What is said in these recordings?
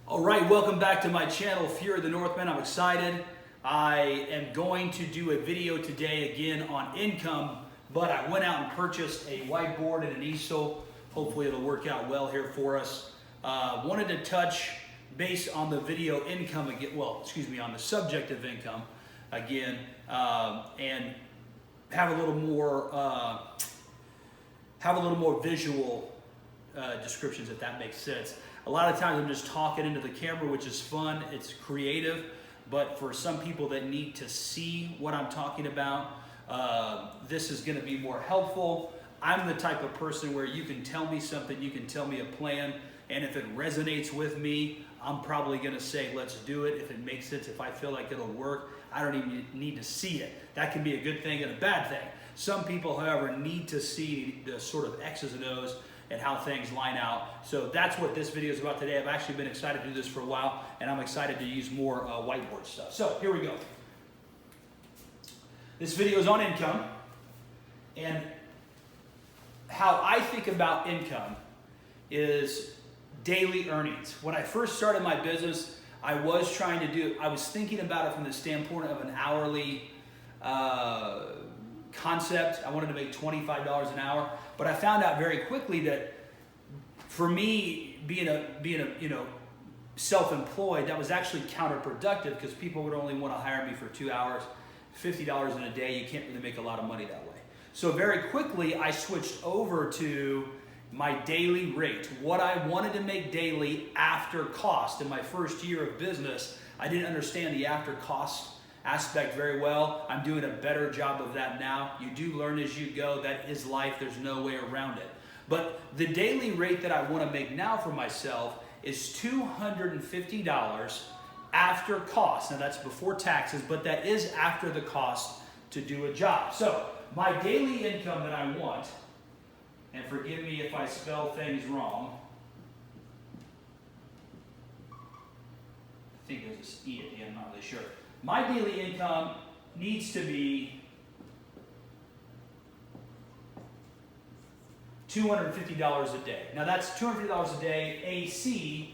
All right, welcome back to my channel, Fear of the Northman. I'm excited. I am going to do a video today again on income, but I went out and purchased a whiteboard and an easel. Hopefully it'll work out well here for us. Wanted to touch base on the video income again, on the subject of income again, and have a little more visual descriptions, if that makes sense. A lot of times I'm just talking into the camera, which is fun, it's creative, but for some people that need to see what I'm talking about, this is gonna be more helpful. I'm the type of person where you can tell me something, you can tell me a plan, and if it resonates with me, I'm probably gonna say, let's do it. If it makes sense, if I feel like it'll work, I don't even need to see it. That can be a good thing and a bad thing. Some people, however, need to see the sort of X's and O's and how things line out. So that's what this video is about today. I've actually been excited to do this for a while, and I'm excited to use more whiteboard stuff. So here we go. This video is on income, and how I think about income is daily earnings. When I first started my business, I was thinking about it from the standpoint of an hourly concept. I wanted to make $25 an hour, but I found out very quickly that for me, being a self-employed, that was actually counterproductive because people would only want to hire me for 2 hours, $50 in a day. You can't really make a lot of money that way. So very quickly, I switched over to my daily rate, what I wanted to make daily after cost. In my first year of business, I didn't understand the after cost aspect very well. I'm doing a better job of that now. You do learn as you go. That is life. There's no way around it. But the daily rate that I want to make now for myself is $250 after cost. Now that's before taxes, but that is after the cost to do a job. So my daily income that I want, and forgive me if I spell things wrong. I think there's an E at the end, I'm not really sure. My daily income needs to be $250 a day. Now that's $250 a day, AC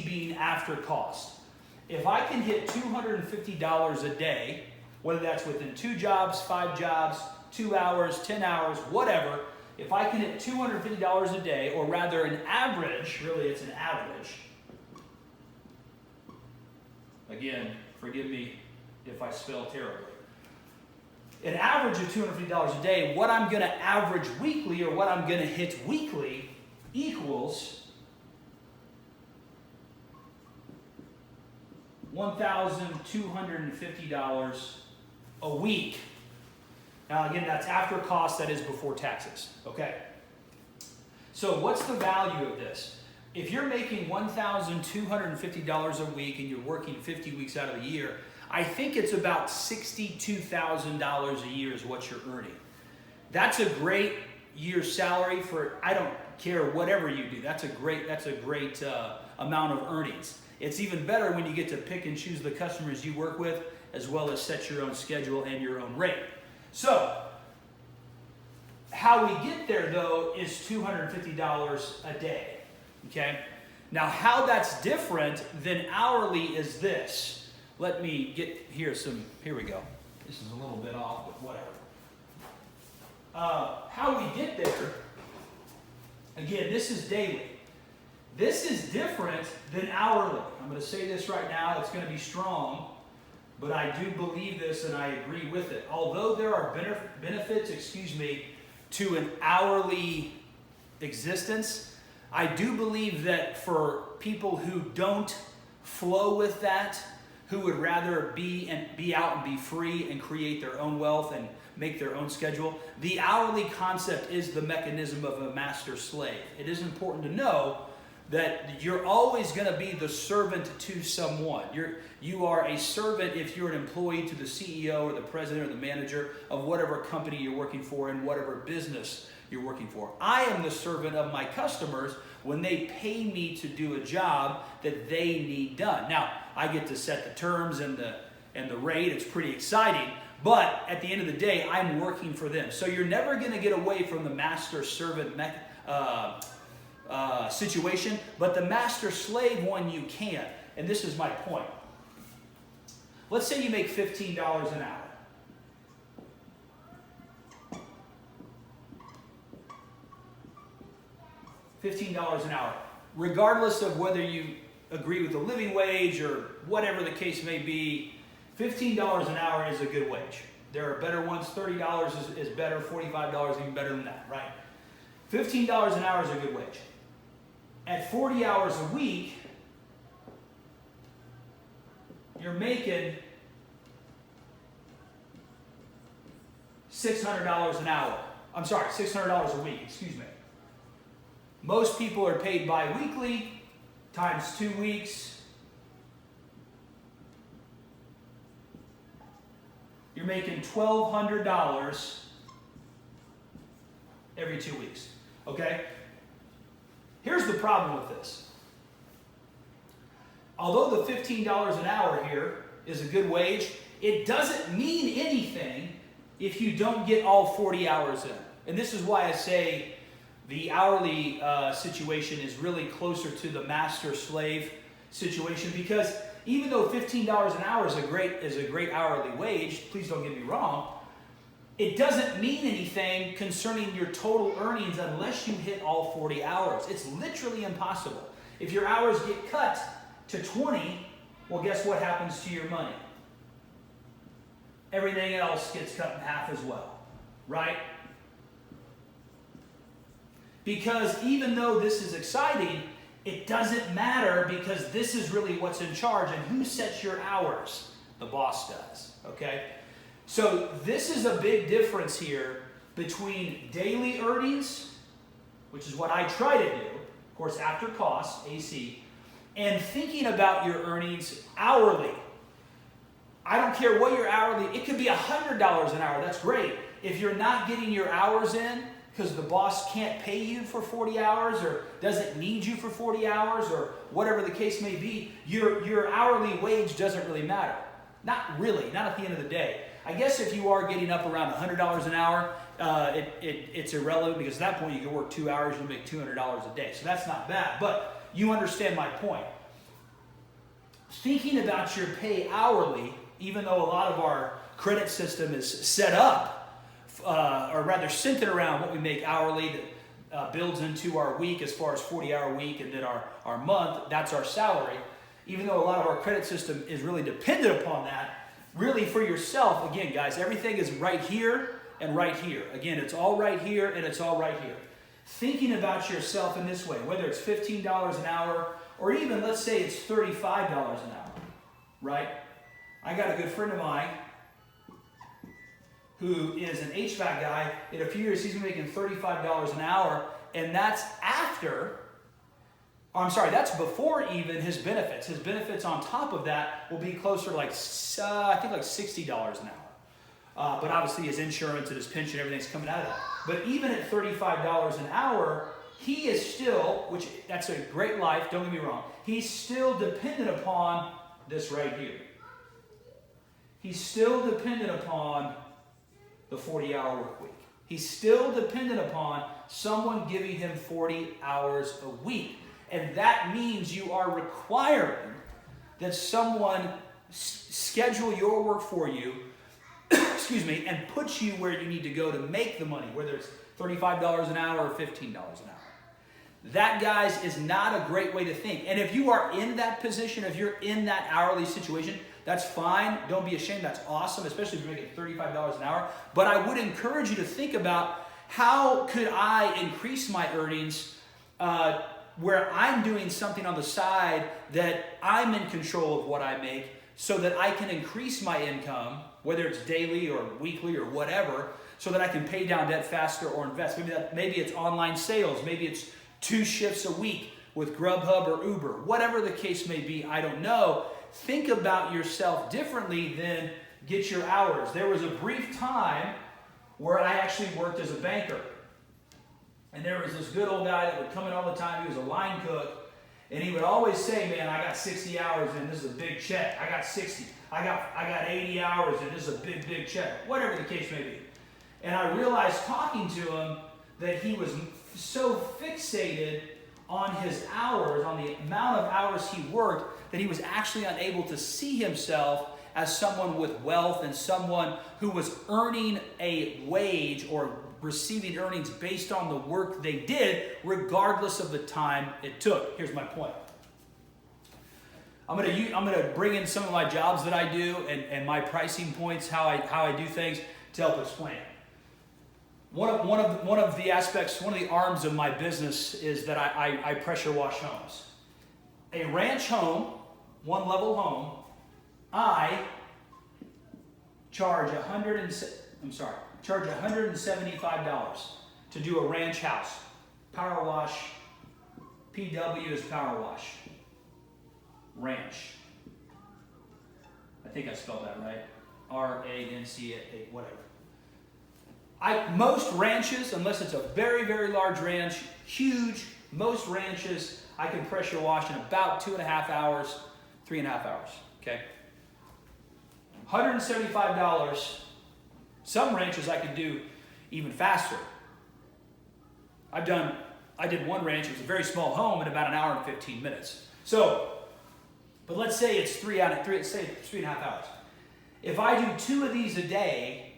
being after cost. If I can hit $250 a day, whether that's within 2 jobs, 5 jobs, 2 hours, 10 hours, whatever, if I can hit $250 a day, or rather an average, really it's an average. Again, forgive me if I spell terribly. An average of $250 a day, what I'm going to average weekly, or what I'm going to hit weekly, equals $1,250 a week. Now again, that's after cost, that is before taxes, okay? So what's the value of this? If you're making $1,250 a week and you're working 50 weeks out of the year, I think it's about $62,000 a year is what you're earning. That's a great year's salary for, I don't care whatever you do, that's a great amount of earnings. It's even better when you get to pick and choose the customers you work with, as well as set your own schedule and your own rate. So, how we get there though is $250 a day, okay? Now how that's different than hourly is this. Let me get here we go. This is a little bit off, but whatever. How we get there, again, this is daily. This is different than hourly. I'm going to say this right now, it's going to be strong, but I do believe this and I agree with it. Although there are benefits, to an hourly existence, I do believe that for people who don't flow with that, who would rather be out and be free and create their own wealth and make their own schedule, the hourly concept is the mechanism of a master slave. It is important to know that you're always going to be the servant to someone. You are a servant if you're an employee to the CEO or the president or the manager of whatever company you're working for and whatever business you're working for. I am the servant of my customers when they pay me to do a job that they need done. Now, I get to set the terms and the rate. It's pretty exciting, but at the end of the day, I'm working for them. So you're never going to get away from the master-servant situation, but the master-slave one you can't. And this is my point. Let's say you make $15 an hour. $15 an hour. Regardless of whether you agree with the living wage or whatever the case may be, $15 an hour is a good wage. There are better ones. $30 is better. $45 even better than that, right? $15 an hour is a good wage. At 40 hours a week, you're making $600 an hour. I'm sorry, $600 a week, excuse me. Most people are paid bi-weekly times 2 weeks. You're making $1,200 every 2 weeks, okay? Here's the problem with this. Although the $15 an hour here is a good wage, it doesn't mean anything if you don't get all 40 hours in. And this is why I say the hourly situation is really closer to the master-slave situation, because even though $15 an hour is a great hourly wage, please don't get me wrong, it doesn't mean anything concerning your total earnings unless you hit all 40 hours. It's literally impossible. If your hours get cut to 20, well, guess what happens to your money? Everything else gets cut in half as well, right? Because even though this is exciting, it doesn't matter, because this is really what's in charge. And who sets your hours? The boss does, okay? So this is a big difference here between daily earnings, which is what I try to do, of course, after costs, AC, and thinking about your earnings hourly. I don't care what your hourly, it could be $100 an hour, that's great. If you're not getting your hours in because the boss can't pay you for 40 hours or doesn't need you for 40 hours or whatever the case may be, your hourly wage doesn't really matter. Not really, not at the end of the day. I guess if you are getting up around $100 an hour, it's irrelevant, because at that point you can work 2 hours, you'll make $200 a day. So that's not bad, but you understand my point. Thinking about your pay hourly, even though a lot of our credit system is set up, or rather centered around what we make hourly, that builds into our week as far as 40-hour week, and then our month, that's our salary. Even though a lot of our credit system is really dependent upon that, really for yourself, again, guys, everything is right here and right here. Again, it's all right here and it's all right here. Thinking about yourself in this way, whether it's $15 an hour or even, let's say, it's $35 an hour, right? I got a good friend of mine who is an HVAC guy. In a few years, he's going to be making $35 an hour, and that's that's before even his benefits. His benefits on top of that will be closer to I think like $60 an hour. But obviously his insurance and his pension, everything's coming out of that. But even at $35 an hour, he is still, which that's a great life, don't get me wrong, he's still dependent upon this right here. He's still dependent upon the 40-hour work week. He's still dependent upon someone giving him 40 hours a week. And that means you are requiring that someone schedule your work for you, excuse me, and put you where you need to go to make the money, whether it's $35 an hour or $15 an hour. That, guys, is not a great way to think. And if you are in that position, if you're in that hourly situation, that's fine. Don't be ashamed. That's awesome, especially if you're making $35 an hour. But I would encourage you to think about, how could I increase my earnings where I'm doing something on the side that I'm in control of what I make, so that I can increase my income, whether it's daily or weekly or whatever, so that I can pay down debt faster or invest. Maybe it's online sales. Maybe it's 2 shifts a week with Grubhub or Uber. Whatever the case may be, I don't know. Think about yourself differently than get your hours. There was a brief time where I actually worked as a banker. And there was this good old guy that would come in all the time. He was a line cook. And he would always say, man, I got 60 hours and this is a big check. I got 60. I got 80 hours and this is a big, big check. Whatever the case may be. And I realized talking to him that he was so fixated on his hours, on the amount of hours he worked, that he was actually unable to see himself as someone with wealth and someone who was earning a wage or receiving earnings based on the work they did, regardless of the time it took. Here's my point. I'm gonna bring in some of my jobs that I do and my pricing points, how I do things, to help explain it. One of the aspects, one of the arms of my business is that I pressure wash homes. A ranch home, one level home, I charge $175 to do a ranch house. Power wash, PW is power wash. Ranch. I think I spelled that right. R-A-N-C-A, whatever. Most ranches, unless it's a very, very large ranch, huge, most ranches, I can pressure wash in about 2.5 hours, 3.5 hours, okay? $175. Some ranches I can do even faster. I did one ranch, it was a very small home, in about 1 hour and 15 minutes. So, but let's say it's 3.5 hours. If I do 2 of these a day,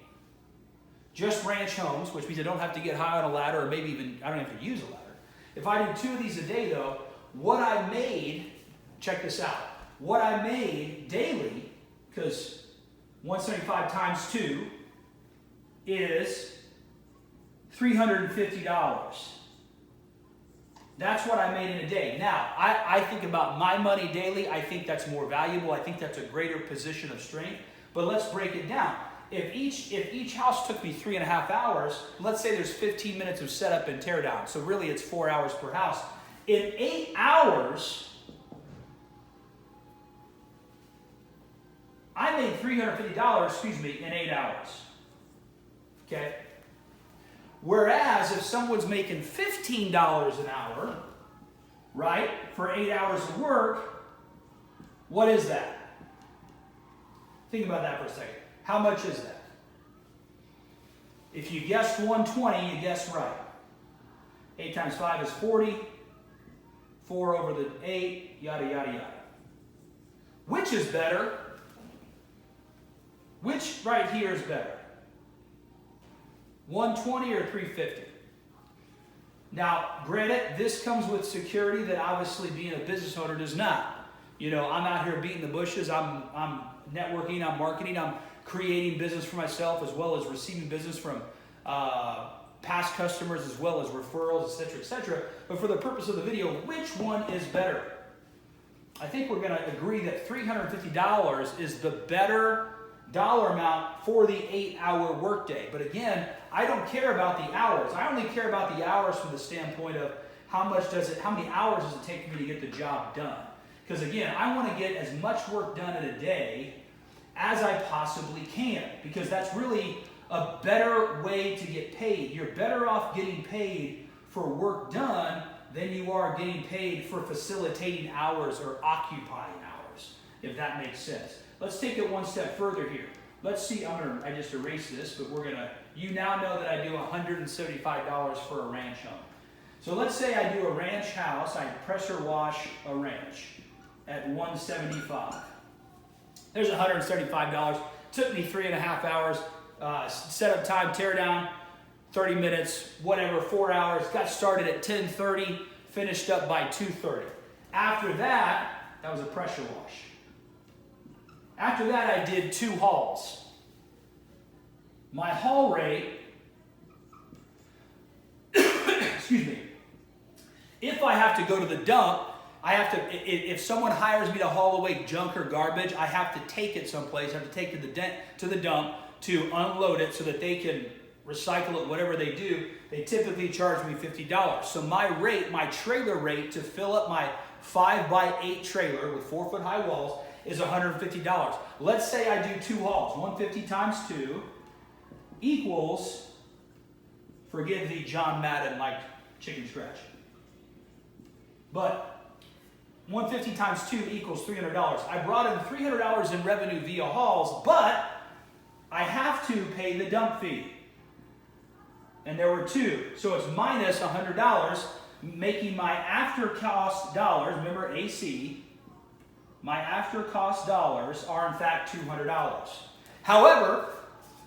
just ranch homes, which means I don't have to get high on a ladder, or maybe even, I don't have to use a ladder. If I do 2 of these a day though, what I made, check this out, what I made daily, because 175 times 2 is $350. That's what I made in a day. Now, I think about my money daily. I think that's more valuable. I think that's a greater position of strength. But let's break it down. If each house took me 3.5 hours, let's say there's 15 minutes of setup and tear down. So really it's 4 hours per house. In 8 hours, I made $350, in 8 hours. Okay? Whereas if someone's making $15 an hour, right, for 8 hours of work, what is that? Think about that for a second. How much is that? If you guessed 120, you guessed right. 8 times 5 is 40. 4 over the 8, yada, yada, yada. Which is better? Which right here is better? 120 or 350? Now, granted, this comes with security that obviously being a business owner does not. You know, I'm out here beating the bushes. I'm networking, I'm marketing, I'm creating business for myself as well as receiving business from past customers as well as referrals, etc., etc. But for the purpose of the video, which one is better? I think we're going to agree that $350 is the better dollar amount for the 8-hour workday. But again, I don't care about the hours. I only care about the hours from the standpoint of how many hours does it take for me to get the job done? Because again, I want to get as much work done in a day as I possibly can, because that's really a better way to get paid. You're better off getting paid for work done than you are getting paid for facilitating hours or occupying hours, if that makes sense. Let's take it one step further here. Let's see, I just erased this, but you now know that I do $175 for a ranch home. So let's say I do a ranch house, I pressure wash a ranch at $175. There's $175. Took me 3.5 hours. Setup time, tear down, 30 minutes, whatever, 4 hours. Got started at 10:30, finished up by 2:30. After that was a pressure wash. After that, I did 2 hauls. My haul rate, excuse me, if I have to go to the dump, if someone hires me to haul away junk or garbage, I have to take it someplace. I have to take it to the dump to unload it so that they can recycle it, whatever they do. They typically charge me $50. So my trailer rate to fill up my 5x8 trailer with 4-foot high walls is $150. Let's say I do 2 hauls. 150 times 2 equals, forgive the John Madden like chicken scratch, but 150 times 2 equals $300. I brought in $300 in revenue via hauls, but I have to pay the dump fee. And there were 2. So it's minus $100. making my after cost dollars, remember AC, my after cost dollars are in fact $200. However,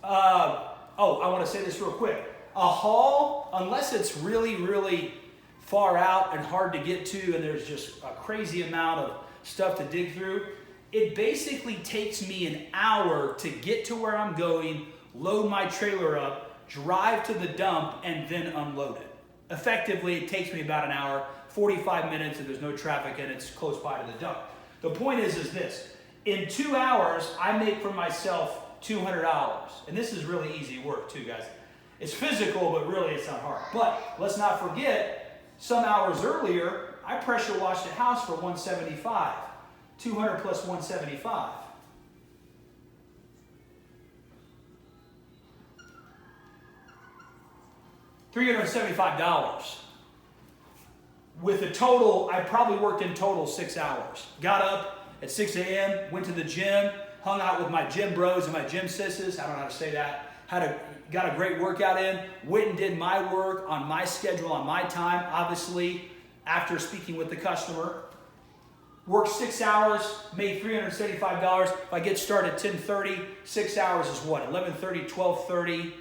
I want to say this real quick. A haul, unless it's really, really far out and hard to get to and there's just a crazy amount of stuff to dig through, it basically takes me an hour to get to where I'm going, load my trailer up, drive to the dump, and then unload it. Effectively, it takes me about an hour, 45 minutes if there's no traffic and it's close by to the dump. The point is this. In 2 hours, I make for myself $200. And this is really easy work too, guys. It's physical, but really it's not hard. But let's not forget, some hours earlier, I pressure washed the house for $175. 200 plus 175. $375. With a total, I probably worked in total 6 hours. Got up at 6 a.m., went to the gym, hung out with my gym bros and my gym sisters. I don't know how to say that. Got a great workout in. Went and did my work on my schedule, on my time, obviously, after speaking with the customer. Worked 6 hours, made $375. If I get started at 10:30, 6 hours is what? 11:30, 12:30,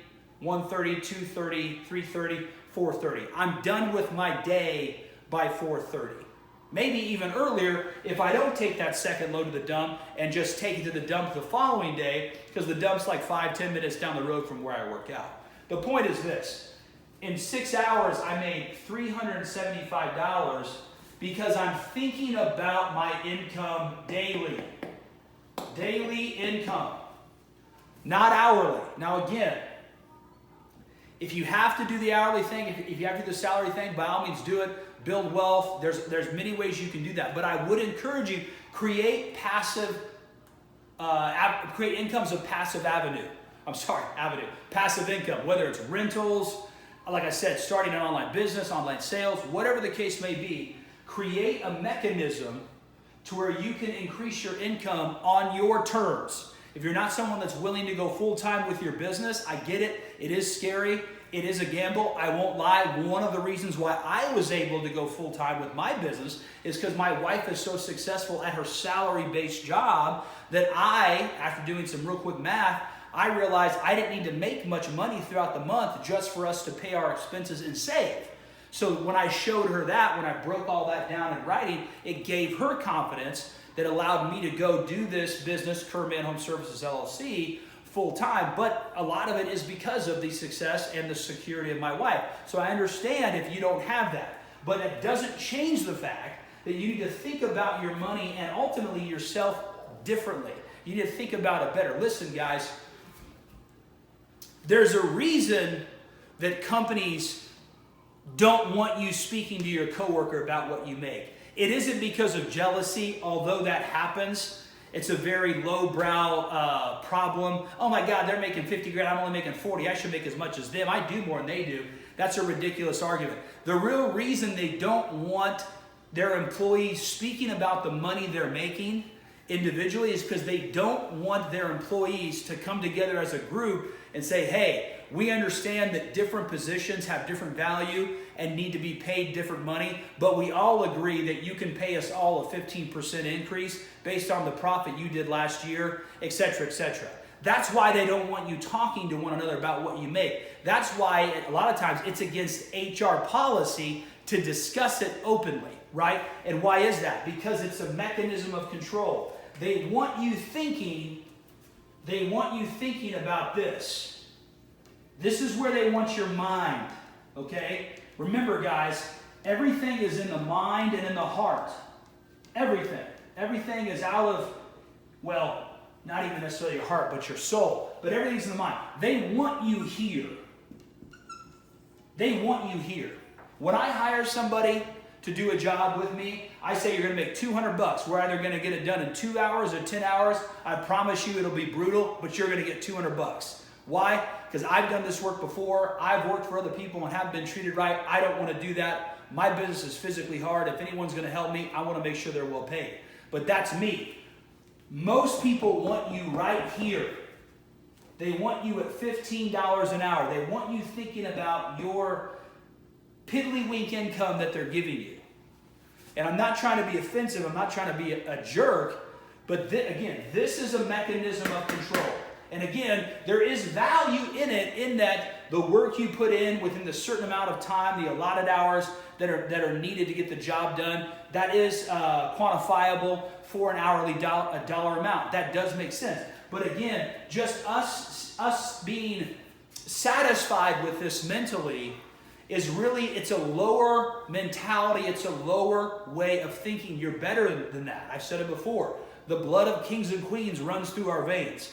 1:30, 2:30, 3:30, 4:30. I'm done with my day by 4:30. Maybe even earlier if I don't take that second load to the dump and just take it to the dump the following day, because the dump's like 5-10 minutes down the road from where I work out. The point is this. In 6 hours, I made $375 because I'm thinking about my income daily. Daily income, not hourly. Now again, if you have to do the hourly thing, if you have to do the salary thing, by all means do it. Build wealth. There's many ways you can do that. But I would encourage you, create incomes of passive avenue. Passive income, whether it's rentals, like I said, starting an online business, online sales, whatever the case may be. Create a mechanism to where you can increase your income on your terms. If you're not someone that's willing to go full-time with your business, I get it. It is scary. It is a gamble. I won't lie. One of the reasons why I was able to go full-time with my business is because my wife is so successful at her salary-based job that after doing some real quick math, I realized I didn't need to make much money throughout the month just for us to pay our expenses and save. So when I showed her that, when I broke all that down in writing, it gave her confidence that allowed me to go do this business, Kerman Home Services LLC, full time. But a lot of it is because of the success and the security of my wife. So I understand if you don't have that. But it doesn't change the fact that you need to think about your money and ultimately yourself differently. You need to think about it better. Listen, guys, there's a reason that companies don't want you speaking to your coworker about what you make. It isn't because of jealousy, although that happens. It's a very lowbrow problem. Oh my God, they're making 50 grand, I'm only making 40. I should make as much as them. I do more than they do. That's a ridiculous argument. The real reason they don't want their employees speaking about the money they're making individually is because they don't want their employees to come together as a group and say, hey, we understand that different positions have different value and need to be paid different money, but we all agree that you can pay us all a 15% increase based on the profit you did last year, etc., etc. That's why they don't want you talking to one another about what you make. That's why a lot of times it's against HR policy to discuss it openly, right? And why is that? Because it's a mechanism of control. They want you thinking about this. This is where they want your mind, okay? Remember, guys, everything is in the mind and in the heart. Everything. Everything is out of, well, not even necessarily your heart, but your soul. But everything's in the mind. They want you here. They want you here. When I hire somebody to do a job with me, I say you're going to make $200. We're either going to get it done in 2 hours or 10 hours. I promise you it'll be brutal, but you're going to get $200. Why? Because I've done this work before. I've worked for other people and have been treated right. I don't want to do that. My business is physically hard. If anyone's going to help me, I want to make sure they're well paid. But that's me. Most people want you right here. They want you at $15 an hour. They want you thinking about your piddlywink income that they're giving you. And I'm not trying to be offensive. I'm not trying to be a jerk. But again, this is a mechanism of control. And again, there is value in it, in that the work you put in within the certain amount of time, the allotted hours that are needed to get the job done, that is quantifiable for an hourly dollar amount. That does make sense. But again, just us being satisfied with this mentally is really, it's a lower mentality. It's a lower way of thinking. You're better than that. I've said it before. The blood of kings and queens runs through our veins.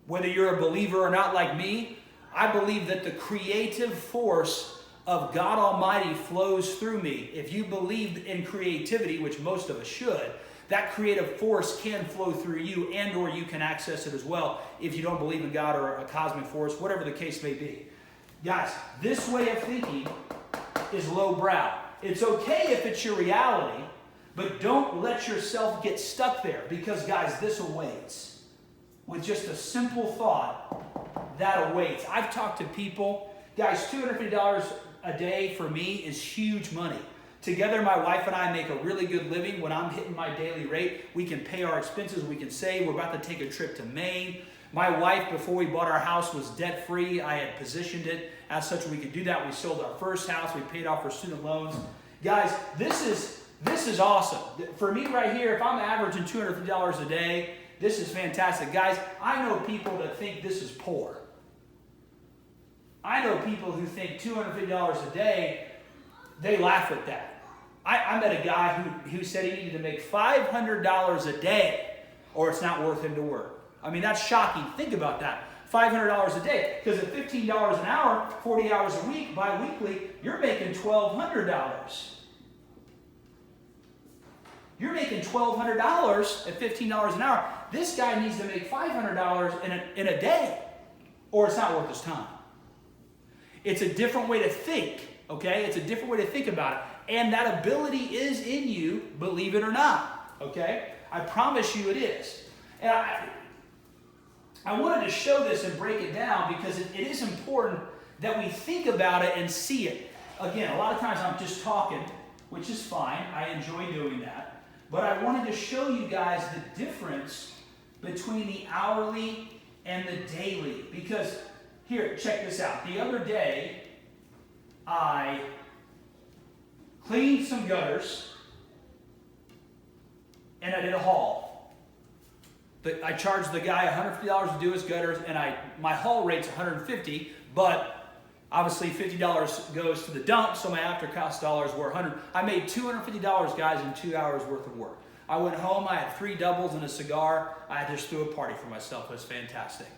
Whether you're a believer or not like me, I believe that the creative force of God Almighty flows through me. If you believe in creativity, which most of us should, that creative force can flow through you, and or you can access it as well if you don't believe in God or a cosmic force, whatever the case may be. Guys, this way of thinking is lowbrow. It's okay if it's your reality, but don't let yourself get stuck there, because guys, this awaits. With just a simple thought, that awaits. I've talked to people, guys, $250 a day for me is huge money. Together, my wife and I make a really good living. When I'm hitting my daily rate, we can pay our expenses, we can save. We're about to take a trip to Maine. My wife, before we bought our house, was debt-free. I had positioned it as such we could do that. We sold our first house. We paid off our student loans. Guys, this is awesome. For me right here, if I'm averaging $250 a day, this is fantastic. Guys, I know people that think this is poor. I know people who think $250 a day, they laugh at that. I met a guy who said he needed to make $500 a day or it's not worth him to work. I mean, that's shocking. Think about that. $500 a day. Because at $15 an hour, 40 hours a week, bi-weekly, you're making $1,200. You're making $1,200 at $15 an hour. This guy needs to make $500 in a day, or it's not worth his time. It's a different way to think, okay? It's a different way to think about it. And that ability is in you, believe it or not, okay? I promise you it is. And I wanted to show this and break it down because it is important that we think about it and see it. Again, a lot of times I'm just talking, which is fine. I enjoy doing that. But I wanted to show you guys the difference between the hourly and the daily. Because, here, check this out. The other day, I cleaned some gutters, and I did a haul. I charged the guy $150 to do his gutters, and my haul rate's $150, but obviously $50 goes to the dump, so my after-cost dollars were $100. I made $250, guys, in 2 hours worth of work. I went home, I had 3 doubles and a cigar. I just threw a party for myself. It was fantastic.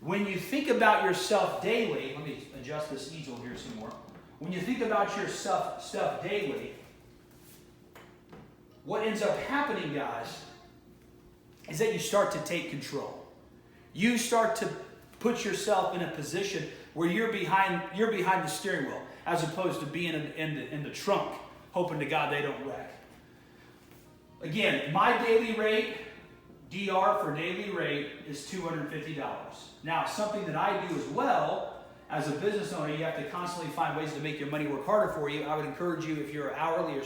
When you think about yourself daily, let me adjust this easel here some more. When you think about your stuff daily, what ends up happening, guys, is that you start to take control. You start to put yourself in a position where you're behind the steering wheel, as opposed to being in the trunk, hoping to God they don't wreck. Again, my daily rate, DR for daily rate, is $250. Now, something that I do as well, as a business owner, you have to constantly find ways to make your money work harder for you. I would encourage you, if you're an hourly or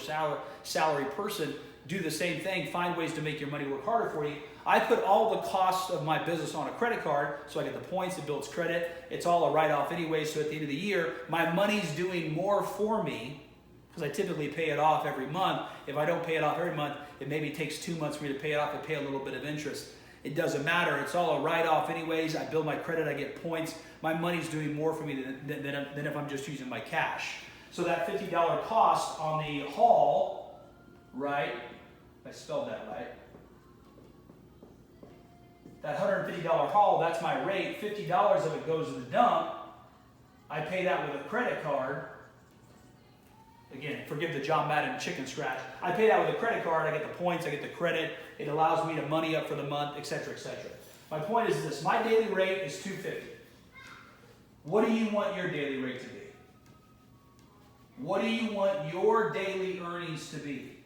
salary person, do the same thing. Find ways to make your money work harder for you. I put all the costs of my business on a credit card, so I get the points, it builds credit. It's all a write-off anyway, so at the end of the year, my money's doing more for me, because I typically pay it off every month. If I don't pay it off every month, it maybe takes 2 months for me to pay it off and pay a little bit of interest. It doesn't matter. It's all a write-off anyways. I build my credit, I get points. My money's doing more for me than if I'm just using my cash. So that $50 cost on the haul, right? I spelled that right. That $150 haul, that's my rate. $50 of it goes to the dump. I pay that with a credit card. Again, forgive the John Madden chicken scratch. I pay that with a credit card. I get the points. I get the credit. It allows me to money up for the month, etc., etc. My point is this. My daily rate is $250. What do you want your daily rate to be? What do you want your daily earnings to be?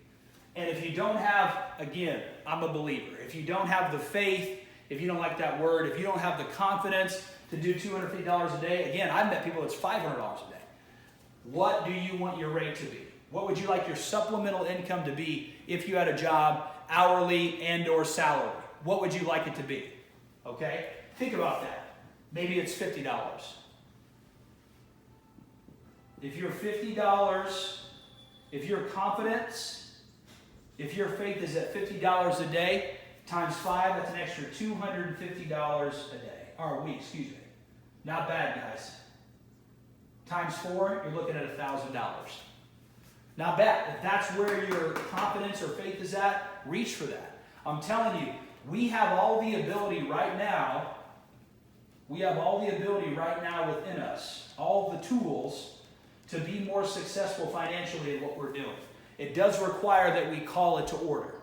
And if you don't have, again, I'm a believer. If you don't have the faith, if you don't like that word, if you don't have the confidence to do $250 a day, again, I've met people that's $500 a day. What do you want your rate to be? What would you like your supplemental income to be if you had a job, hourly and or salary? What would you like it to be? Okay? Think about that. Maybe it's $50. If you're $50, if your confidence, if your faith is at $50 a day, times 5, that's an extra $250 a day, or a week, excuse me. Not bad, guys. Times 4, you're looking at $1,000. Not bad. If that's where your confidence or faith is at, reach for that. I'm telling you, we have all the ability right now. We have all the ability right now within us, all the tools to be more successful financially in what we're doing. It does require that we call it to order.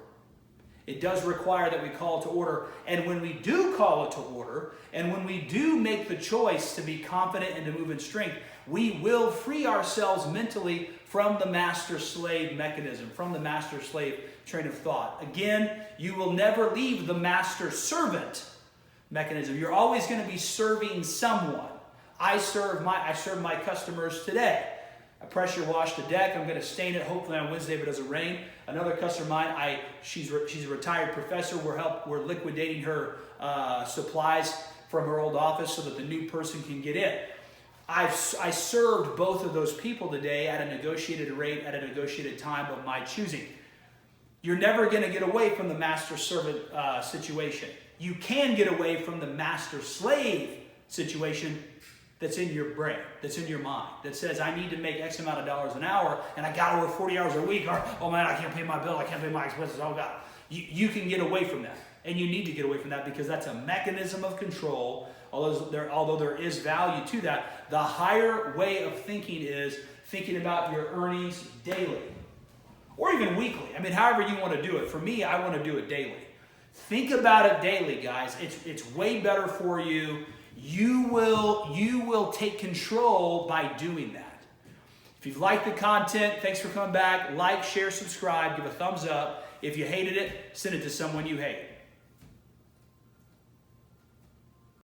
It does require that we call it to order. And when we do call it to order, and when we do make the choice to be confident and to move in strength, we will free ourselves mentally from the master-slave mechanism, from the master-slave train of thought. Again, you will never leave the master-servant mechanism. You're always going to be serving someone. I serve my customers today. I pressure washed the deck. I'm going to stain it hopefully on Wednesday if it doesn't rain. Another customer of mine, she's a retired professor. We're liquidating her supplies from her old office so that the new person can get in. I served both of those people today at a negotiated rate, at a negotiated time of my choosing. You're never going to get away from the master-servant situation. You can get away from the master-slave situation that's in your brain, that's in your mind, that says, I need to make X amount of dollars an hour, and I got to work 40 hours a week, or, oh man, I can't pay my bill, I can't pay my expenses, oh God. You can get away from that, and you need to get away from that because that's a mechanism of control. Although there is value to that, the higher way of thinking is thinking about your earnings daily, or even weekly. I mean, however you want to do it. For me, I want to do it daily. Think about it daily, guys. It's way better for you. You will take control by doing that. If you've liked the content, thanks for coming back. Like, share, subscribe, give a thumbs up. If you hated it, send it to someone you hate.